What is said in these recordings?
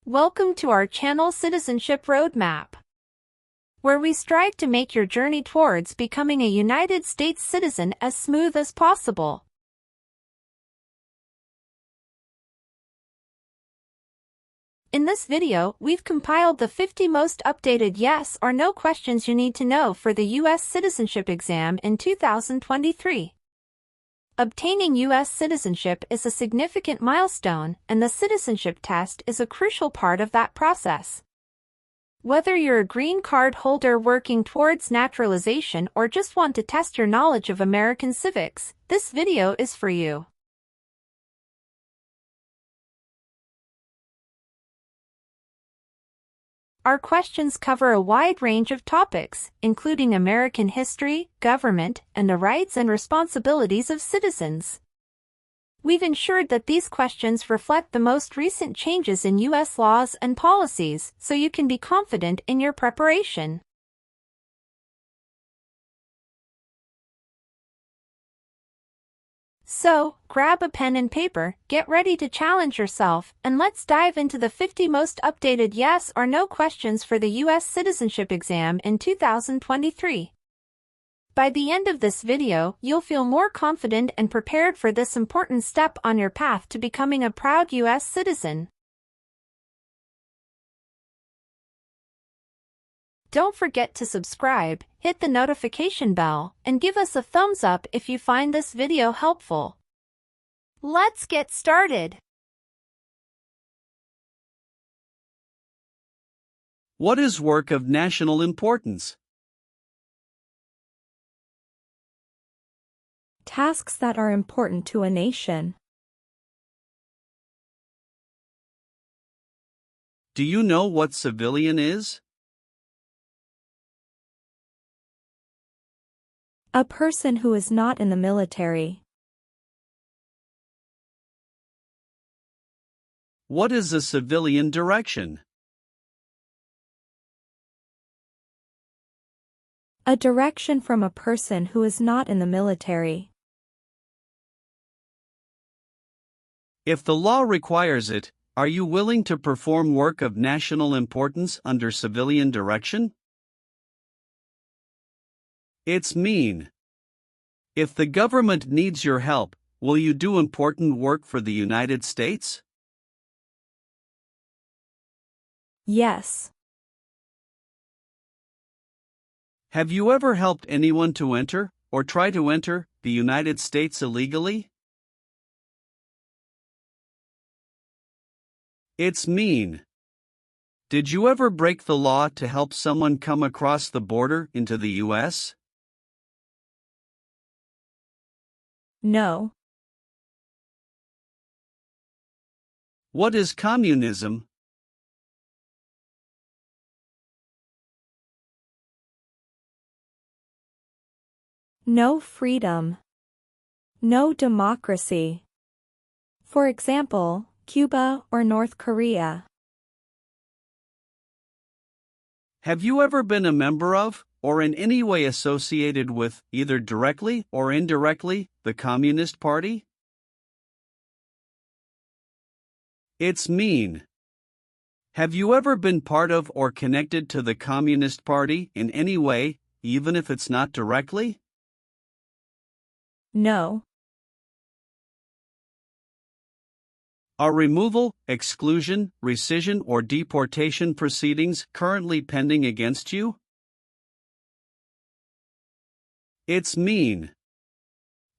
Welcome to our channel Citizenship Roadmap, where we strive to make your journey towards becoming a United States citizen as smooth as possible. In this video, we've compiled the 50 most updated yes or no questions you need to know for the U.S. citizenship exam in 2023. Obtaining U.S. citizenship is a significant milestone, and the citizenship test is a crucial part of that process. Whether you're a green card holder working towards naturalization or just want to test your knowledge of American civics, this video is for you. Our questions cover a wide range of topics, including American history, government, and the rights and responsibilities of citizens. We've ensured that these questions reflect the most recent changes in U.S. laws and policies, so you can be confident in your preparation. So, grab a pen and paper, get ready to challenge yourself, and let's dive into the 50 most updated yes or no questions for the U.S. citizenship exam in 2023. By the end of this video, you'll feel more confident and prepared for this important step on your path to becoming a proud U.S. citizen. Don't forget to subscribe, hit the notification bell, and give us a thumbs up if you find this video helpful. Let's get started. What is work of national importance? Tasks that are important to a nation. Do you know what civilian is? A person who is not in the military. What is a civilian direction? A direction from a person who is not in the military. If the law requires it, are you willing to perform work of national importance under civilian direction? It's mean. If the government needs your help, will you do important work for the United States? Yes. Have you ever helped anyone to enter, or try to enter, the United States illegally? It's mean. Did you ever break the law to help someone come across the border into the U.S.? No. What is communism? No freedom. No democracy. For example, Cuba or North Korea. Have you ever been a member of, or in any way associated with, either directly or indirectly, the Communist Party? It's mean. Have you ever been part of or connected to the Communist Party in any way, even if it's not directly? No. Are removal, exclusion, rescission, or deportation proceedings currently pending against you? It's mean.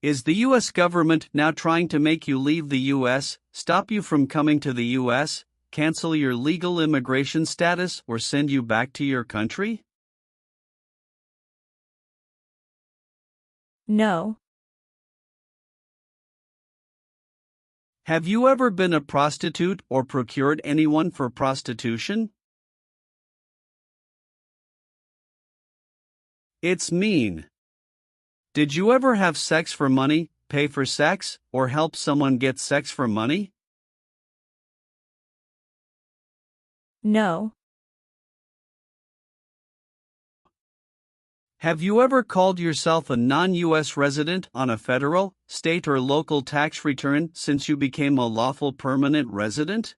Is the U.S. government now trying to make you leave the U.S., stop you from coming to the U.S., cancel your legal immigration status, or send you back to your country? No. Have you ever been a prostitute or procured anyone for prostitution? It's mean. Did you ever have sex for money, pay for sex, or help someone get sex for money? No. Have you ever called yourself a non-U.S. resident on a federal, state, or local tax return since you became a lawful permanent resident?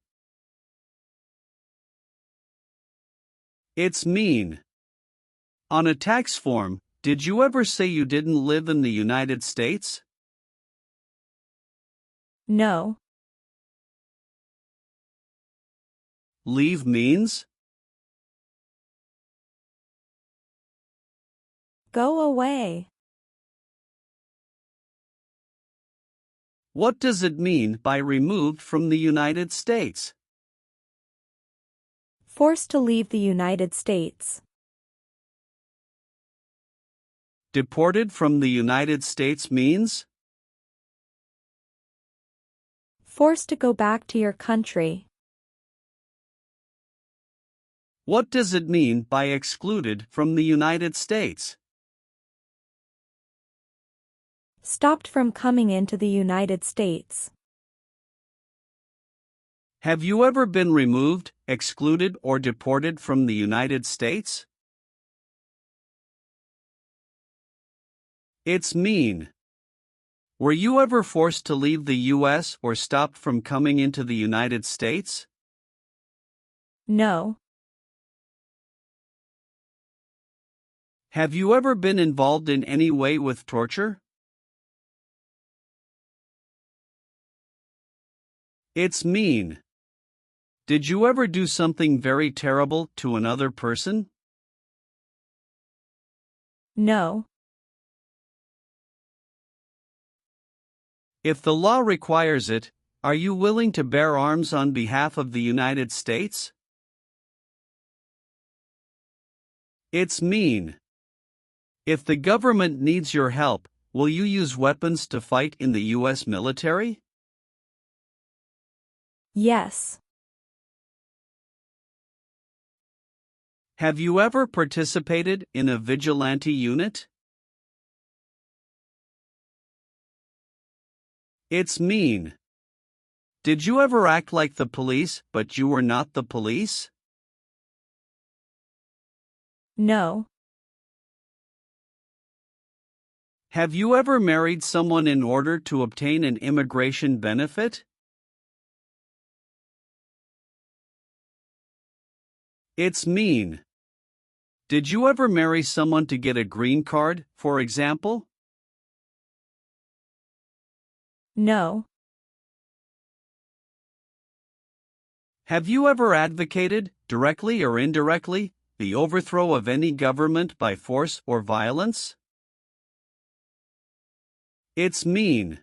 It's mean. On a tax form, did you ever say you didn't live in the United States? No. Leave means? Go away. What does it mean by removed from the United States? Forced to leave the United States. Deported from the United States means? Forced to go back to your country. What does it mean by excluded from the United States? Stopped from coming into the United States. Have you ever been removed, excluded, or deported from the United States? It's mean. Were you ever forced to leave the U.S. or stopped from coming into the United States? No. Have you ever been involved in any way with torture? It's mean. Did you ever do something very terrible to another person? No. If the law requires it, are you willing to bear arms on behalf of the United States? It's mean. If the government needs your help, will you use weapons to fight in the U.S. military? Yes. Have you ever participated in a vigilante unit? It's mean. Did you ever act like the police, but you were not the police? No. Have you ever married someone in order to obtain an immigration benefit? It's mean. Did you ever marry someone to get a green card, for example? No. Have you ever advocated, directly or indirectly, the overthrow of any government by force or violence? It's mean.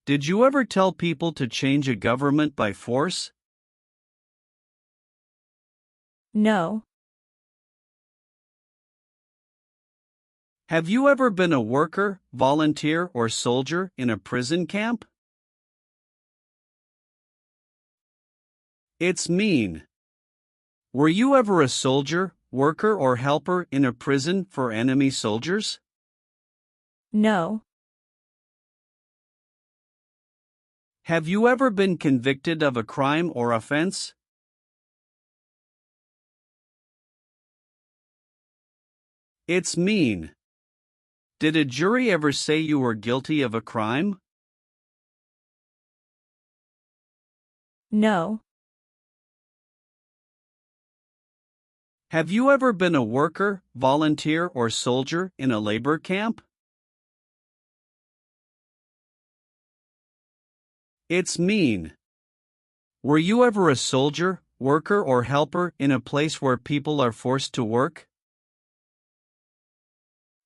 Did you ever tell people to change a government by force? No. Have you ever been a worker, volunteer, or soldier in a prison camp? It's mean. Were you ever a soldier, worker, or helper in a prison for enemy soldiers? No. Have you ever been convicted of a crime or offense? It's mean. Did a jury ever say you were guilty of a crime? No. Have you ever been a worker, volunteer, or soldier in a labor camp? It's mean. Were you ever a soldier, worker, or helper in a place where people are forced to work?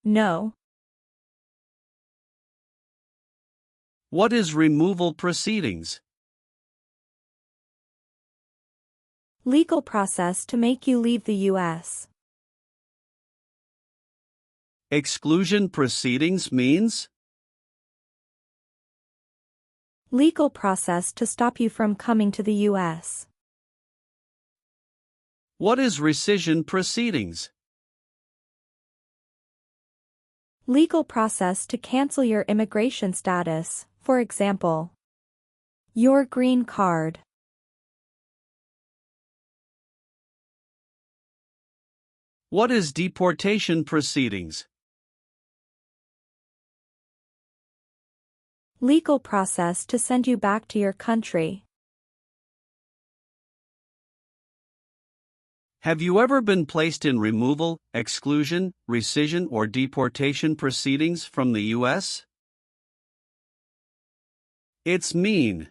No. What is removal proceedings? Legal process to make you leave the U.S. Exclusion proceedings means? Legal process to stop you from coming to the U.S. What is rescission proceedings? Legal process to cancel your immigration status, for example, your green card. What is deportation proceedings? Legal process to send you back to your country. Have you ever been placed in removal, exclusion, rescission, or deportation proceedings from the U.S.? It's mean.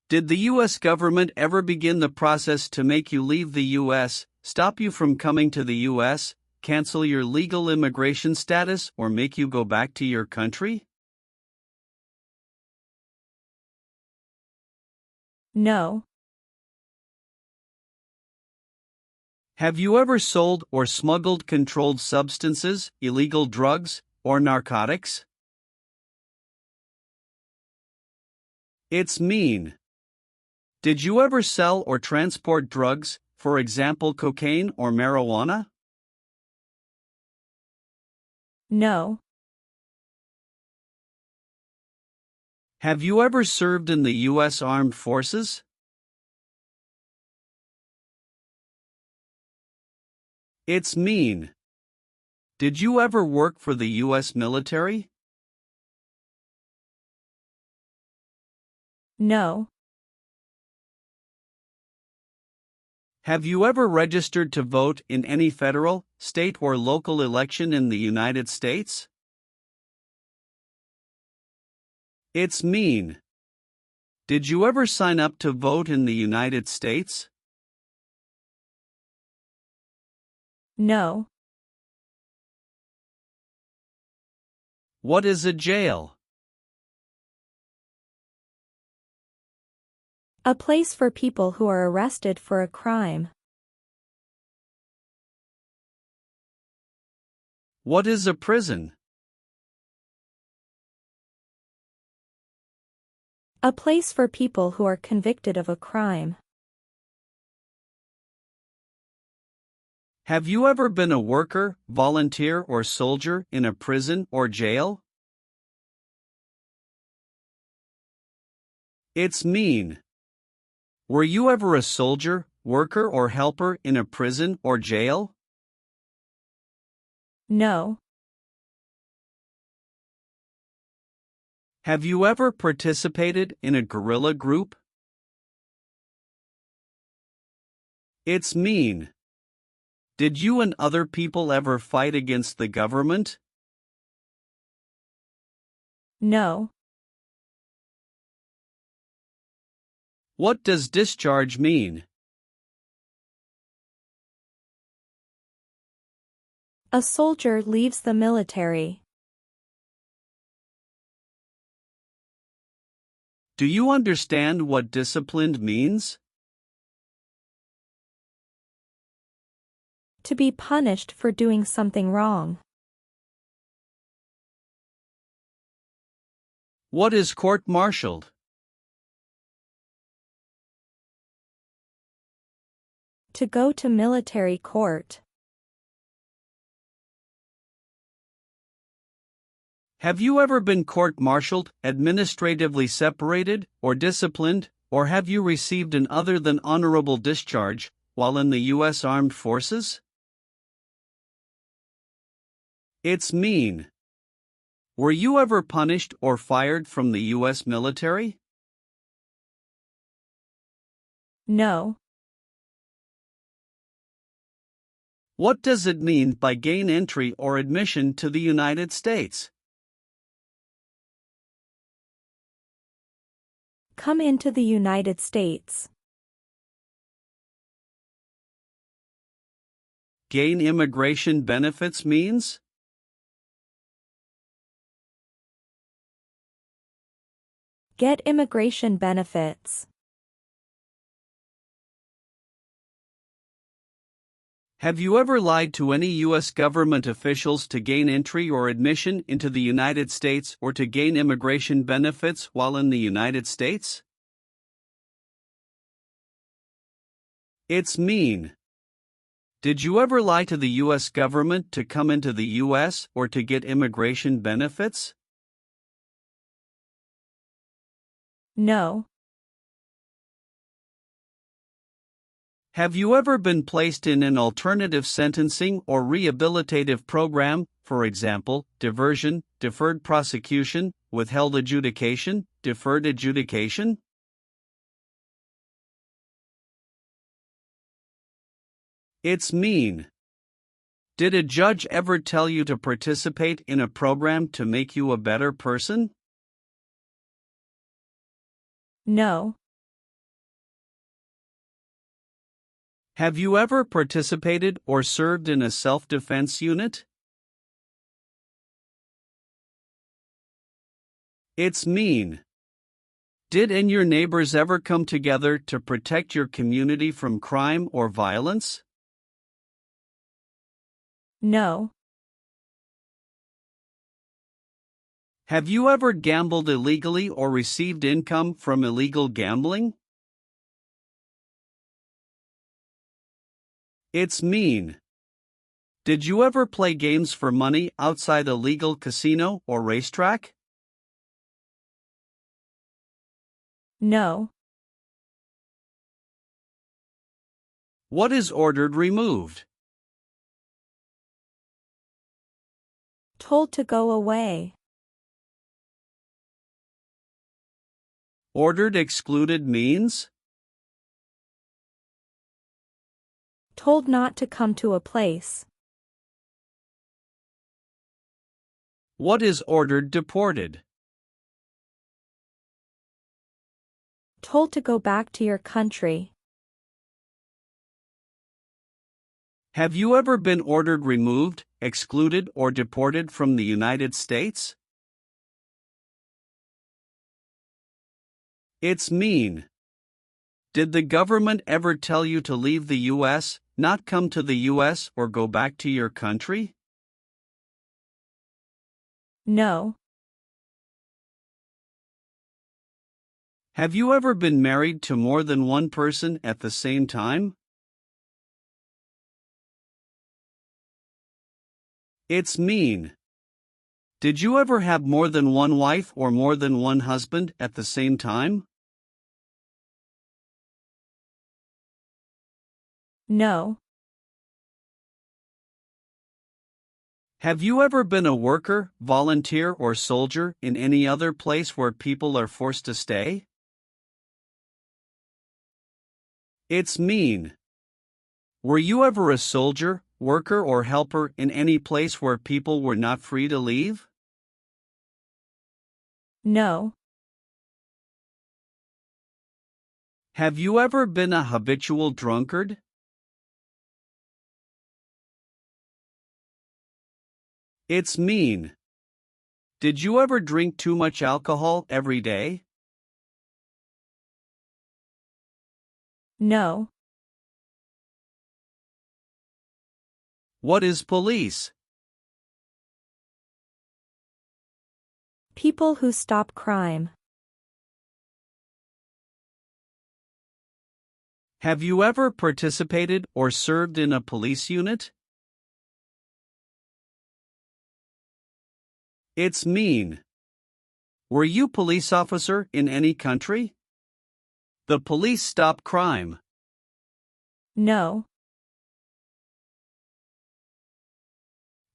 Did the U.S. government ever begin the process to make you leave the U.S., stop you from coming to the U.S., cancel your legal immigration status, or make you go back to your country? No. Have you ever sold or smuggled controlled substances, illegal drugs, or narcotics? It's mean. Did you ever sell or transport drugs, for example cocaine or marijuana? No. Have you ever served in the U.S. Armed Forces? It's mean. Did you ever work for the U.S. military? No. Have you ever registered to vote in any federal, state, or local election in the United States? It's mean. Did you ever sign up to vote in the United States? No. What is a jail? A place for people who are arrested for a crime. What is a prison? A place for people who are convicted of a crime. Have you ever been a worker, volunteer, or soldier in a prison or jail? It's mean. Were you ever a soldier, worker, or helper in a prison or jail? No. Have you ever participated in a guerrilla group? It's mean. Did you and other people ever fight against the government? No. What does discharge mean? A soldier leaves the military. Do you understand what disciplined means? To be punished for doing something wrong. What is court-martialed? To go to military court. Have you ever been court-martialed, administratively separated, or disciplined, or have you received an other than honorable discharge while in the U.S. Armed Forces? It's mean. Were you ever punished or fired from the U.S. military? No. What does it mean by gain entry or admission to the United States? Come into the United States. Gain immigration benefits means? Get immigration benefits. Have you ever lied to any U.S. government officials to gain entry or admission into the United States or to gain immigration benefits while in the United States? It's mean. Did you ever lie to the U.S. government to come into the U.S. or to get immigration benefits? No. Have you ever been placed in an alternative sentencing or rehabilitative program, for example, diversion, deferred prosecution, withheld adjudication, deferred adjudication? It's mean. Did a judge ever tell you to participate in a program to make you a better person? No. Have you ever participated or served in a self-defense unit? It's mean. Did and your neighbors ever come together to protect your community from crime or violence? No. Have you ever gambled illegally or received income from illegal gambling? It's mean. Did you ever play games for money outside a legal casino or racetrack? No. What is ordered removed? Told to go away. Ordered excluded means? Told not to come to a place. What is ordered deported? Told to go back to your country. Have you ever been ordered removed, excluded, or deported from the United States? It's mean. Did the government ever tell you to leave the U.S., not come to the U.S., or go back to your country? No. Have you ever been married to more than one person at the same time? It's mean. Did you ever have more than one wife or more than one husband at the same time? No. Have you ever been a worker, volunteer, or soldier in any other place where people are forced to stay? It's mean. Were you ever a soldier, worker, or helper in any place where people were not free to leave? No. Have you ever been a habitual drunkard? It's mean. Did you ever drink too much alcohol every day? No. What is police? People who stop crime. Have you ever participated or served in a police unit? It's mean. Were you police officer in any country? The police stop crime. No.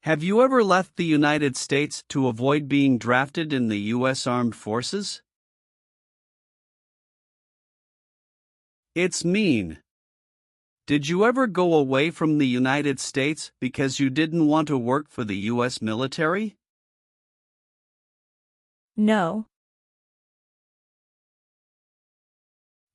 Have you ever left the United States to avoid being drafted in the U.S. Armed Forces? It's mean. Did you ever go away from the United States because you didn't want to work for the U.S. military? No.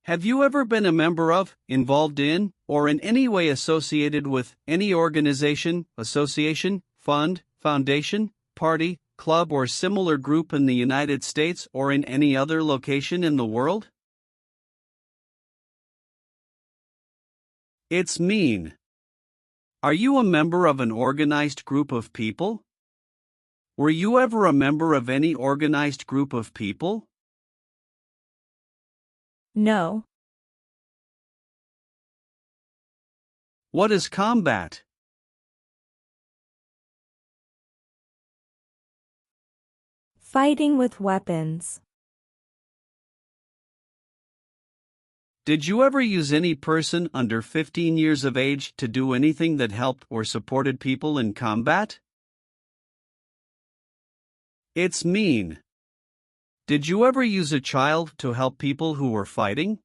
Have you ever been a member of, involved in, or in any way associated with any organization, association, fund, foundation, party, club, or similar group in the United States or in any other location in the world? It's mean. Are you a member of an organized group of people? Were you ever a member of any organized group of people? No. What is combat? Fighting with weapons. Did you ever use any person under 15 years of age to do anything that helped or supported people in combat? It's mean. Did you ever use a child to help people who were fighting?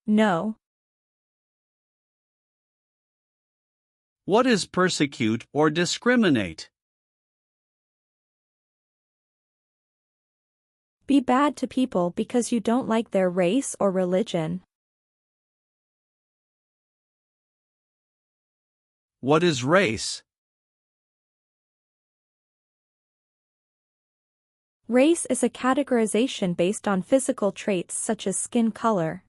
No. What is persecute or discriminate? Be bad to people because you don't like their race or religion. What is race? Race is a categorization based on physical traits such as skin color.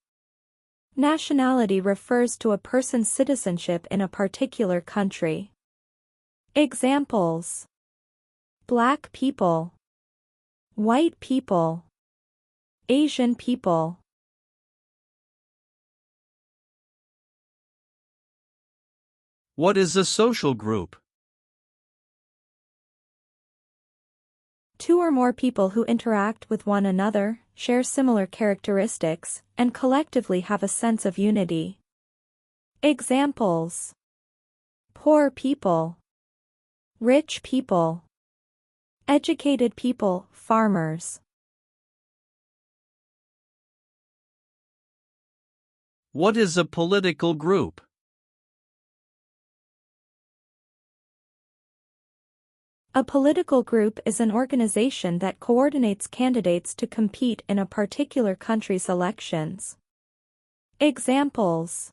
Nationality refers to a person's citizenship in a particular country. Examples: Black people, white people, Asian people. What is a social group? Two or more people who interact with one another, share similar characteristics, and collectively have a sense of unity. Examples: poor people, rich people, educated people, farmers. What is a political group? A political group is an organization that coordinates candidates to compete in a particular country's elections. Examples: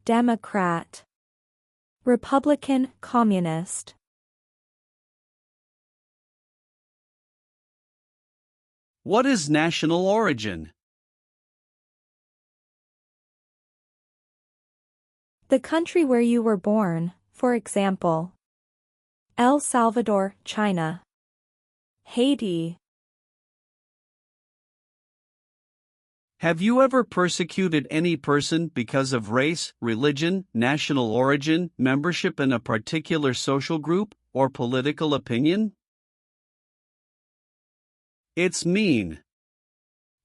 Democrat, Republican, Communist. What is national origin? The country where you were born, for example, El Salvador, China, Haiti. Have you ever persecuted any person because of race, religion, national origin, membership in a particular social group, or political opinion? It's mean.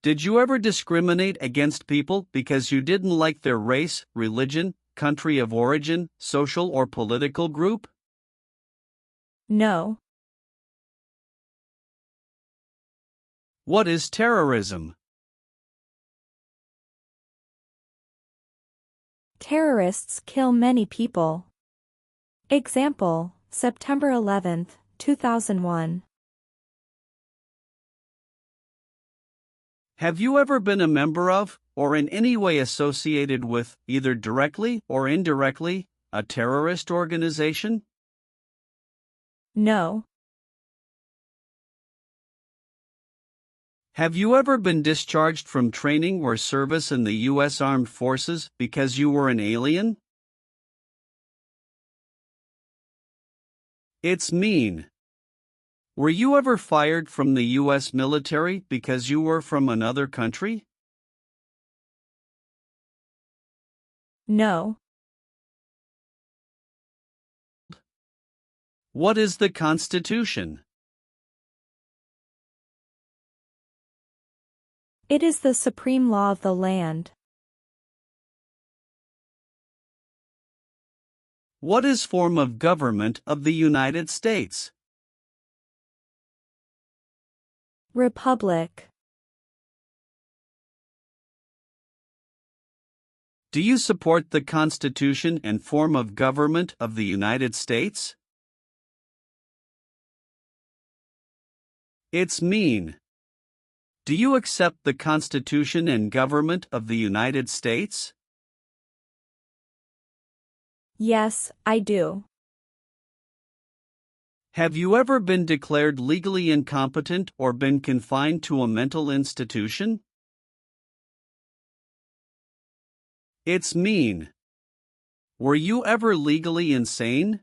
Did you ever discriminate against people because you didn't like their race, religion, country of origin, social or political group? No. What is terrorism? Terrorists kill many people. Example: September 11, 2001. Have you ever been a member of, or in any way associated with, either directly or indirectly, a terrorist organization? No. Have you ever been discharged from training or service in the U.S. Armed Forces because you were an alien? It's mean. Were you ever fired from the U.S. military because you were from another country? No. What is the Constitution? It is the supreme law of the land. What is form of government of the United States? Republic. Do you support the Constitution and form of government of the United States? It's mean. Do you accept the Constitution and government of the United States? Yes, I do. Have you ever been declared legally incompetent or been confined to a mental institution? It's mean. Were you ever legally insane?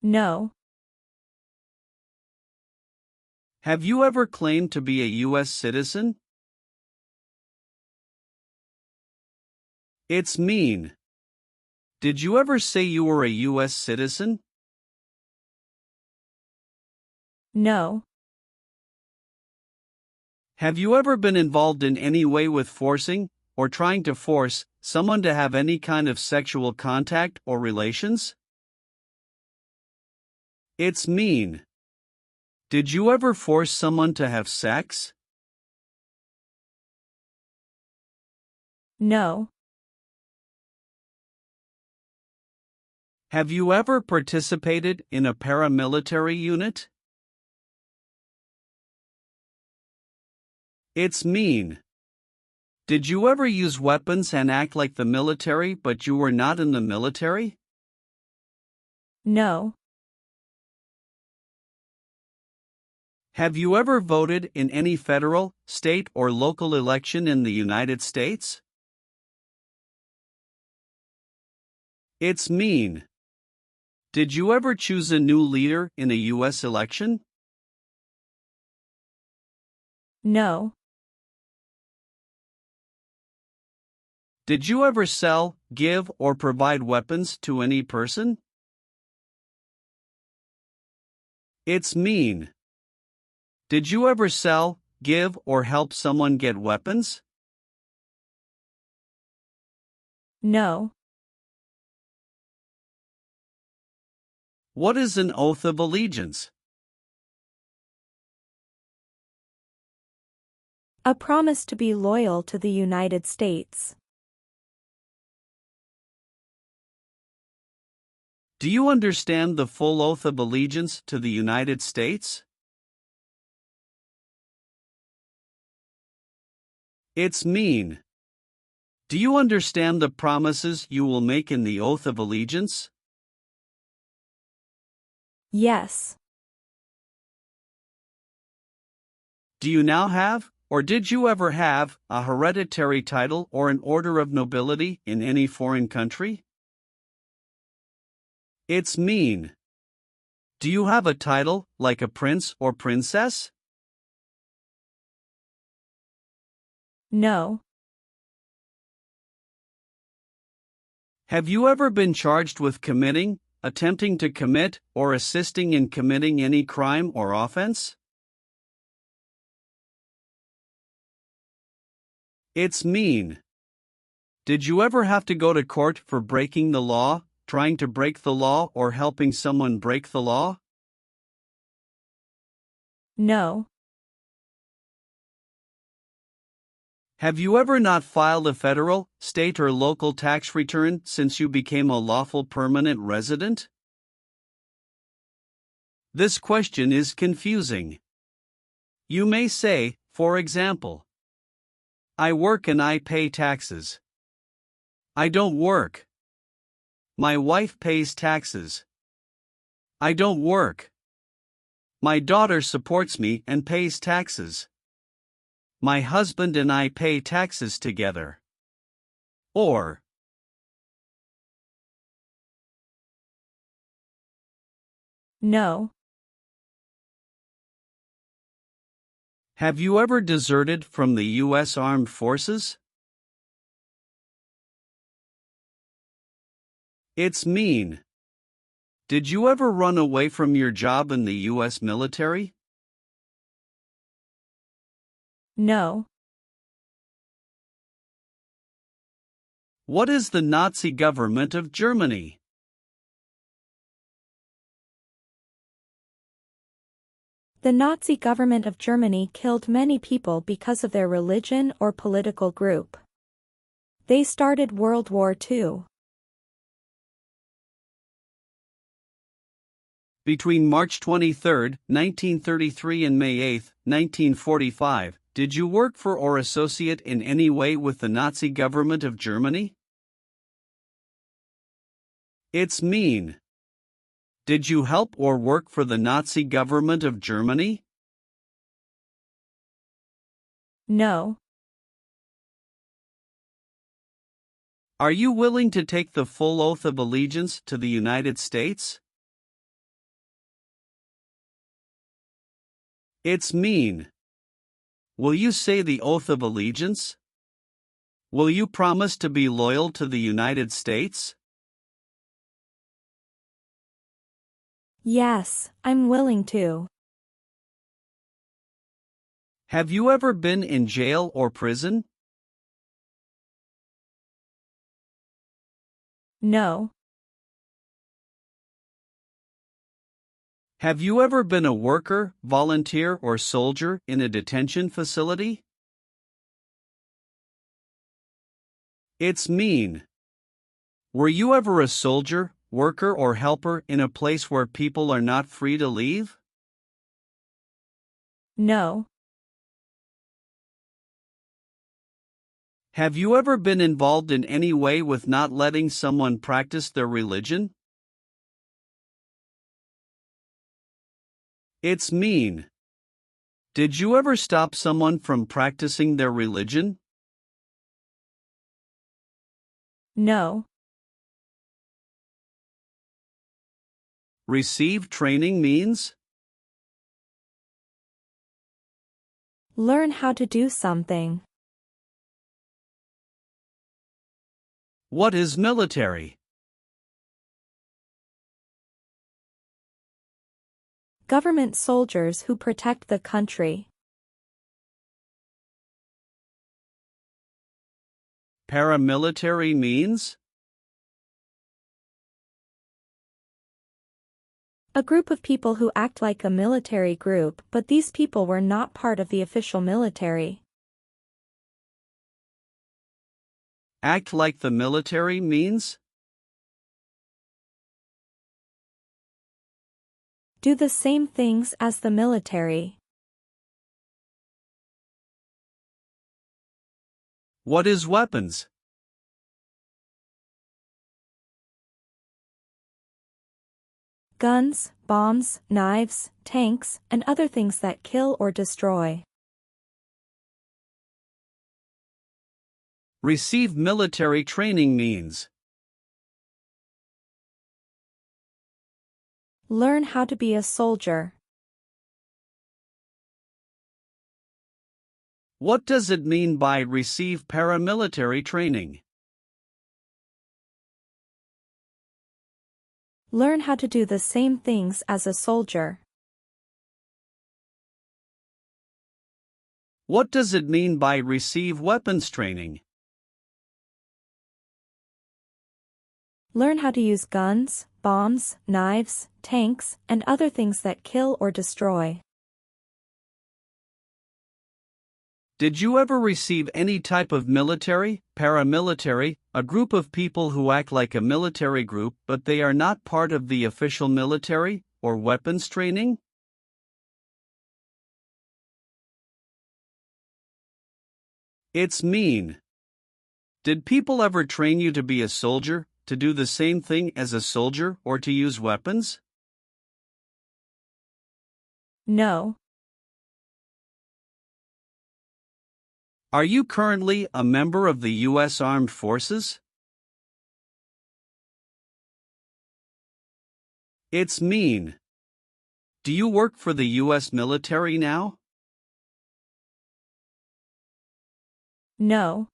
No. Have you ever claimed to be a U.S. citizen? It's mean. Did you ever say you were a U.S. citizen? No. Have you ever been involved in any way with forcing, or trying to force, someone to have any kind of sexual contact or relations? It's mean. Did you ever force someone to have sex? No. Have you ever participated in a paramilitary unit? It's mean. Did you ever use weapons and act like the military but you were not in the military? No. Have you ever voted in any federal, state, or local election in the United States? It's mean. Did you ever choose a new leader in a U.S. election? No. Did you ever sell, give, or provide weapons to any person? It's mean. Did you ever sell, give, or help someone get weapons? No. What is an oath of allegiance? A promise to be loyal to the United States. Do you understand the full oath of allegiance to the United States? It's mean. Do you understand the promises you will make in the oath of allegiance? Yes. Do you now have, or did you ever have, a hereditary title or an order of nobility in any foreign country? It's mean. Do you have a title, like a prince or princess? No. Have you ever been charged with committing, attempting to commit, or assisting in committing any crime or offense? It's mean. Did you ever have to go to court for breaking the law, trying to break the law, or helping someone break the law? No. Have you ever not filed a federal, state, or local tax return since you became a lawful permanent resident? This question is confusing. You may say, for example, I work and I pay taxes. I don't work. My wife pays taxes. I don't work. My daughter supports me and pays taxes. My husband and I pay taxes together. Or, No. have you ever deserted from the U.S. Armed Forces? It's mean. Did you ever run away from your job in the U.S. military? No. What is the Nazi government of Germany? The Nazi government of Germany killed many people because of their religion or political group. They started World War II. Between March 23, 1933 and May 8, 1945, did you work for or associate in any way with the Nazi government of Germany? It's mean. Did you help or work for the Nazi government of Germany? No. Are you willing to take the full oath of allegiance to the United States? It's mean. Will you say the oath of allegiance? Will you promise to be loyal to the United States? Yes, I'm willing to. Have you ever been in jail or prison? No. Have you ever been a worker, volunteer, or soldier in a detention facility? It's mean. Were you ever a soldier, worker or helper in a place where people are not free to leave? No. Have you ever been involved in any way with not letting someone practice their religion? It's mean. Did you ever stop someone from practicing their religion? No. Receive training means? Learn how to do something. What is military? Government soldiers who protect the country. Paramilitary means? A group of people who act like a military group, but these people were not part of the official military. Act like the military means? Do the same things as the military. What is weapons? Guns, bombs, knives, tanks, and other things that kill or destroy. Receive military training means? Learn how to be a soldier. What does it mean by receive paramilitary training? Learn how to do the same things as a soldier. What does it mean by receive weapons training? Learn how to use guns, bombs, knives, tanks, and other things that kill or destroy. Did you ever receive any type of military, paramilitary, a group of people who act like a military group but they are not part of the official military, or weapons training? It's mean. Did people ever train you to be a soldier, to do the same thing as a soldier, or to use weapons? No. Are you currently a member of the U.S. Armed Forces? It's mean. Do you work for the U.S. military now? No.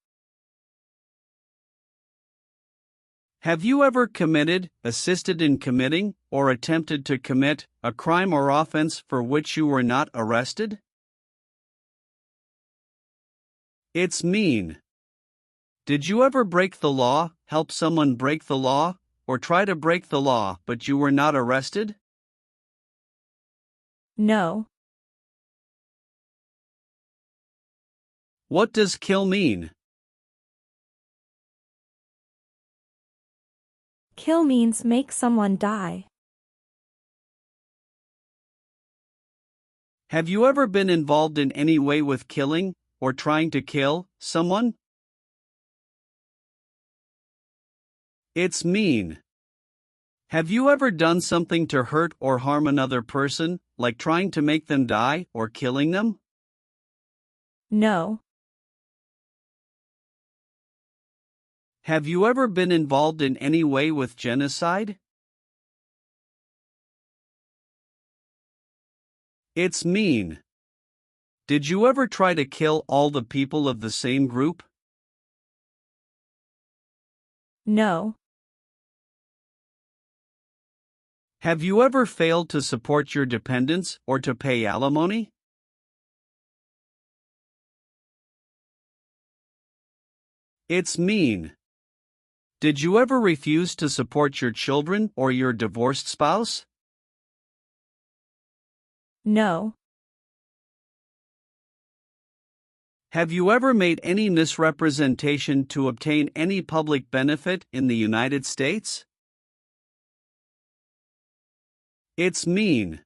Have you ever committed, assisted in committing, or attempted to commit a crime or offense for which you were not arrested? It's mean. Did you ever break the law, help someone break the law, or try to break the law but you were not arrested? No. What does kill mean? Kill means make someone die. Have you ever been involved in any way with killing, or trying to kill, someone? It's mean. Have you ever done something to hurt or harm another person, like trying to make them die or killing them? No. Have you ever been involved in any way with genocide? It's mean. Did you ever try to kill all the people of the same group? No. Have you ever failed to support your dependents or to pay alimony? It's mean. Did you ever refuse to support your children or your divorced spouse? No. Have you ever made any misrepresentation to obtain any public benefit in the United States? It's mean.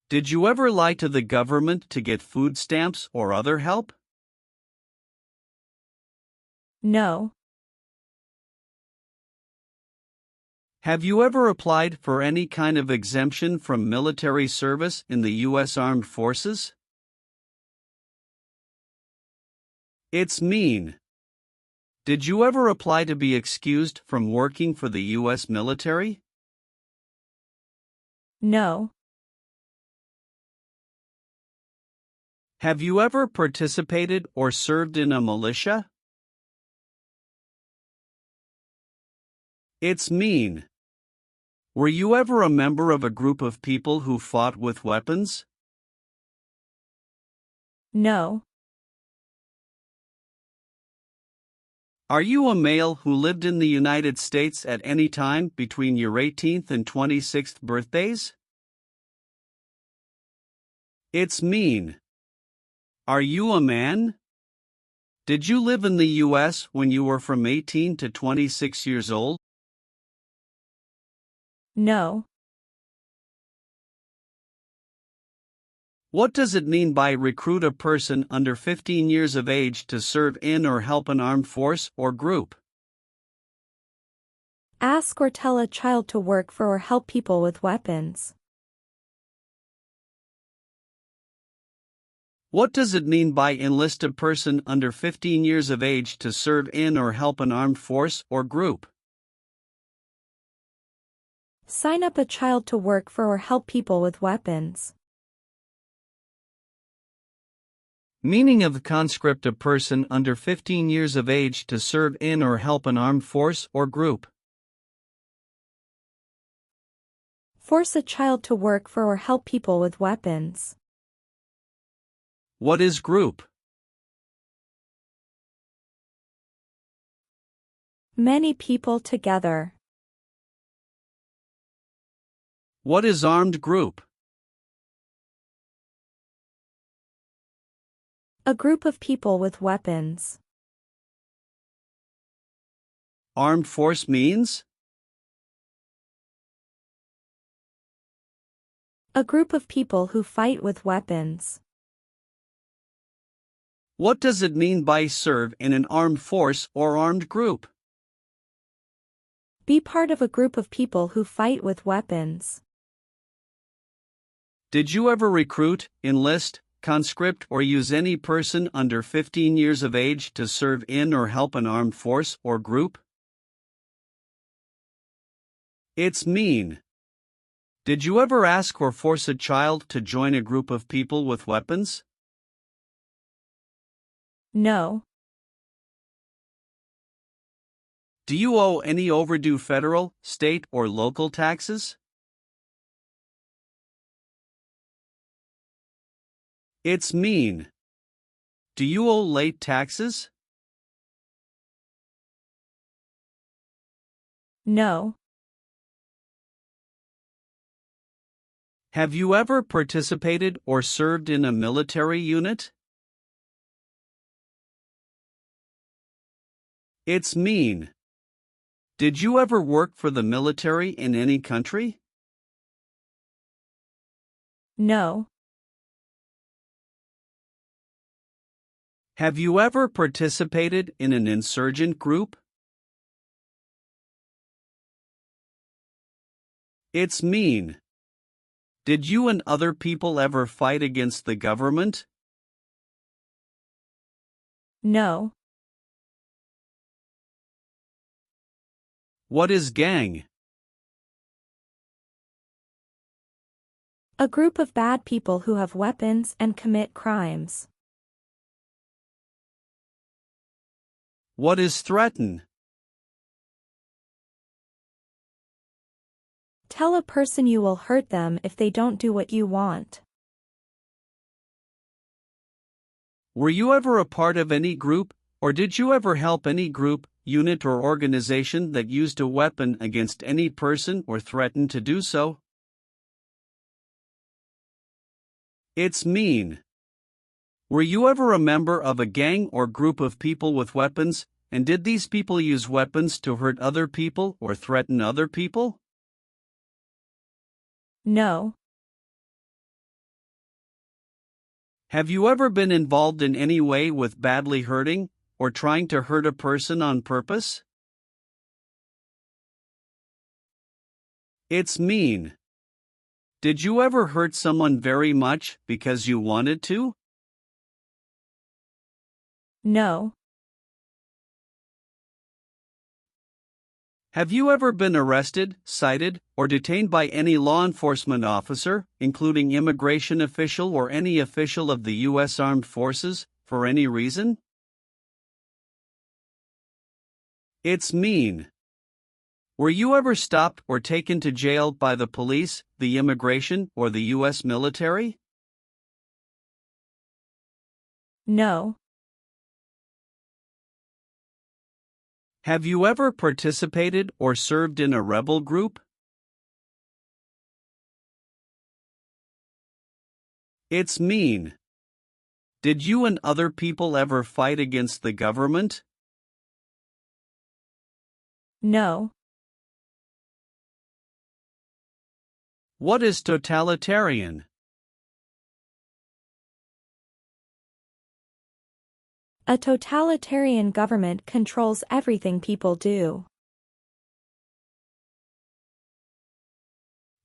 Did you ever lie to the government to get food stamps or other help? No. Have you ever applied for any kind of exemption from military service in the U.S. Armed Forces? It's mean. Did you ever apply to be excused from working for the U.S. military? No. Have you ever participated or served in a militia? It's mean. Were you ever a member of a group of people who fought with weapons? No. Are you a male who lived in the United States at any time between your 18th and 26th birthdays? It's mean. Are you a man? Did you live in the U.S. when you were from 18 to 26 years old? No. What does it mean by recruit a person under 15 years of age to serve in or help an armed force or group? Ask or tell a child to work for or help people with weapons. What does it mean by enlist a person under 15 years of age to serve in or help an armed force or group? Sign up a child to work for or help people with weapons. Meaning of the conscript: a person under 15 years of age to serve in or help an armed force or group. Force a child to work for or help people with weapons. What is group? Many people together. What is armed group? A group of people with weapons. Armed force means? A group of people who fight with weapons. What does it mean by serve in an armed force or armed group? Be part of a group of people who fight with weapons. Did you ever recruit, enlist, conscript, or use any person under 15 years of age to serve in or help an armed force or group? It's mean. Did you ever ask or force a child to join a group of people with weapons? No. Do you owe any overdue federal, state, or local taxes? It's mean. Do you owe late taxes? No. Have you ever participated or served in a military unit? It's mean. Did you ever work for the military in any country? No. Have you ever participated in an insurgent group? It's mean. Did you and other people ever fight against the government? No. What is gang? A group of bad people who have weapons and commit crimes. What is threaten? Tell a person you will hurt them if they don't do what you want. Were you ever a part of any group, or did you ever help any group, unit, or organization that used a weapon against any person or threatened to do so? It's mean. Were you ever a member of a gang or group of people with weapons, and did these people use weapons to hurt other people or threaten other people? No. Have you ever been involved in any way with badly hurting or trying to hurt a person on purpose? It's mean. Did you ever hurt someone very much because you wanted to? No. Have you ever been arrested, cited, or detained by any law enforcement officer, including immigration official or any official of the U.S. Armed Forces, for any reason? It's mean. Were you ever stopped or taken to jail by the police, the immigration, or the U.S. military? No. Have you ever participated or served in a rebel group? It's mean. Did you and other people ever fight against the government? No. What is totalitarian? A totalitarian government controls everything people do.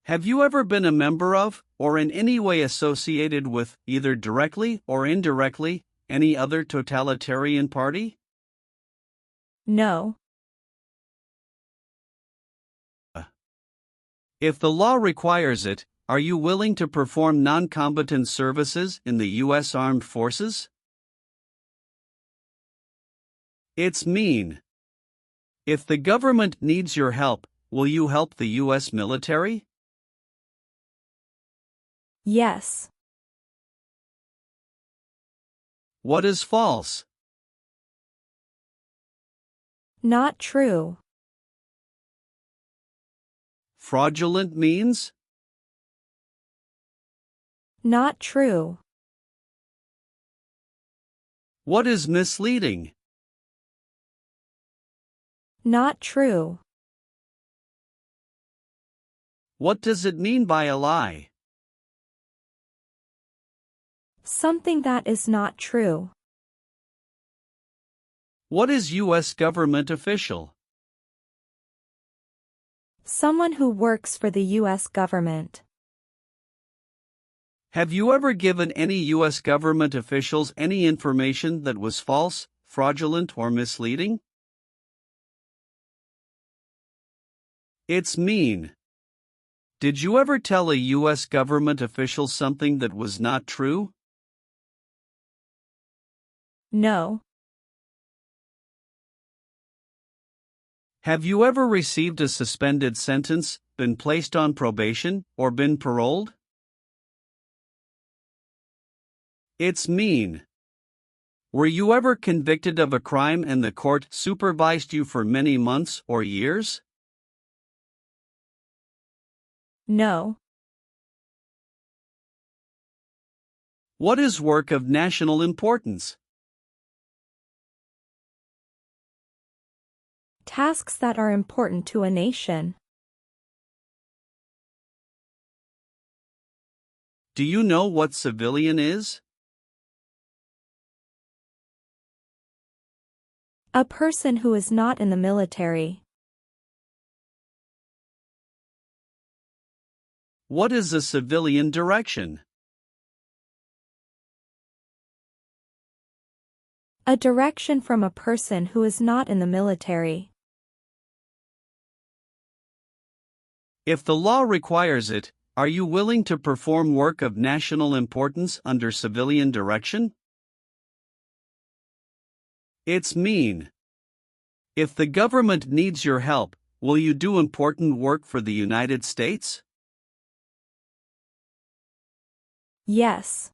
Have you ever been a member of, or in any way associated with, either directly or indirectly, any other totalitarian party? No. If the law requires it, are you willing to perform non-combatant services in the U.S. Armed Forces? It's mean. If the government needs your help, will you help the U.S. military? Yes. What is false? Not true. Fraudulent means? Not true. What is misleading? Not true. What does it mean by a lie? Something that is not true. What is U.S. government official? Someone who works for the U.S. government. Have you ever given any U.S. government officials any information that was false, fraudulent, or misleading? It's mean. Did you ever tell a U.S. government official something that was not true? No. Have you ever received a suspended sentence, been placed on probation, or been paroled? It's mean. Were you ever convicted of a crime and the court supervised you for many months or years? No. What is work of national importance? Tasks that are important to a nation. Do you know what civilian is? A person who is not in the military. What is a civilian direction? A direction from a person who is not in the military. If the law requires it, are you willing to perform work of national importance under civilian direction? It's mean. If the government needs your help, will you do important work for the United States? Yes.